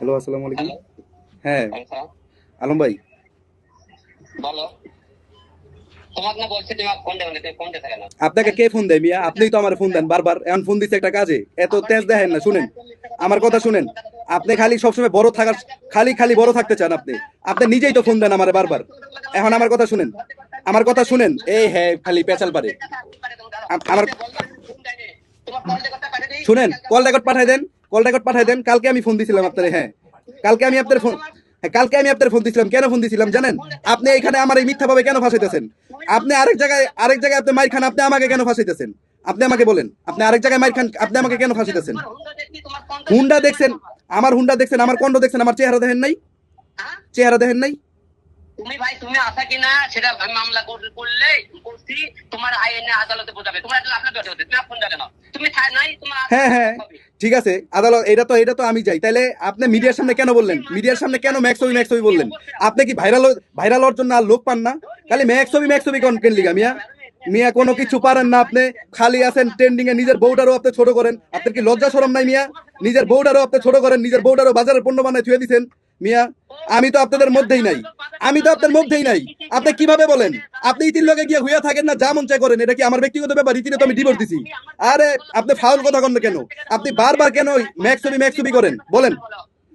Hello, আসসালামু আলাইকুম। Hello, হ্যাঁ, আচ্ছা, আলম ভাই। বলো। তোমাকে না বলছি তুমি ফোন দেবে না, তুমি ফোন দিতে কেন? আপনাকে কে ফোন দেয় মিয়া? আপনিই তো আমার ফোন দেন বারবার। এখন ফোন দিচ্ছে একটা কাজে। এত তেজ দেখেন না, শুনেন। আমার কথা শুনেন। আপনি খালি সবসময় বড় থাকার, খালি খালি বড় থাকতে চান আপনি। আপনি নিজেই তো ফোন দেন আমারে বারবার। এখন আমার কথা শুনেন। আমার কথা শুনেন। এই হ্যাঁ, খালি পেঁচাল পারে। আমার তোমার কল রেকর্ডটা পাঠিয়ে দিই, শুনেন, কল রেকর্ড পাঠাই দেন। কল রেকর্ড পাঠাই দেন। কালকে আমি ফোন দিছিলাম আপনারে। হ্যাঁ, কালকে আমি আপনার ফোন, হ্যাঁ কালকে আমি আপনার ফোন দিছিলাম। কেন ফোন দিছিলাম জানেন? আপনি এখানে আমার এই মিথ্যা ভাবে কেন ফাঁসাইতেছেন? আপনি আরেক জায়গায় আপনি মাইর খান, আপনি আমাকে কেন ফাঁসাইতেছেন? আপনি আমাকে বলেন, আপনি আরেক জায়গায় মাইর খান, আপনি আমাকে কেন ফাঁসাইতেছেন? তোমার হুন্ডা দেখছি, তোমার কন্ঠ হুন্ডা দেখছি, তোমার দেখছেন? বাবা। আমার হুন্ডা দেখছেন, আমার কণ্ঠ দেখছেন, আমার চেহারা দেখেন নাই? হ্যাঁ? চেহারা দেখেন নাই? তুমি ভাই তুমি আসা কিনা সেটা আমি মামলা করলে করছি, তোমার আইনে আদালতে বোঝাবে। তোমার একটা আপনার দরকার হচ্ছে, তুমি ফোন দেবে না, তুমি নাই তোমার হ্যাঁ হ্যাঁ, হবে। ঠিক আছে। আদালত, এটা তো আমি যাই। তাইলে আপনি তুমি মিডিয়ার আসো, সামনে কেন তুমি বললেন? মিডিয়ার মাঝখানে সামনে তুমি কেন ফাঁসি ম্যাক্সবি করবে, ম্যাক্সবি তুমি বললেন? অবশ্যই আসো। আপনি কি ভাইরাল হওয়ার জন্য আর লোক পান না? খালি ম্যাক্সবি কোন কেন লিগা মিয়া? মিয়া কোনো কিছু পারেন না আপনি। খালি আছেন ট্রেন্ডিং এ। নিজের বউটারও আপনি ছোট করেন। আপনার কি লজ্জা শরম নাই মিয়া? নিজের বউটারও আপনি ছোট করেন। নিজের বউটারও বাজারের পণ্য বানায় থুয়ে দিছেন মিয়া। আমি তো আপনাদের মধ্যেই নাই। আমি তো আপনার মধ্যেই নাই। আপনি কিভাবে বলেন? আপনি ইতির লগে গিয়ে হইয়া থাকেন না, যা মন চায় করেন। এটা কি আমার ব্যক্তিগত ব্যাপার? ইতিরে তো আমি ডিভোর্স দিছি। আরে আপনি ফাউল কথা কন না কেন? আপনি বারবার কেন ম্যাক্সবি করেন বলেন?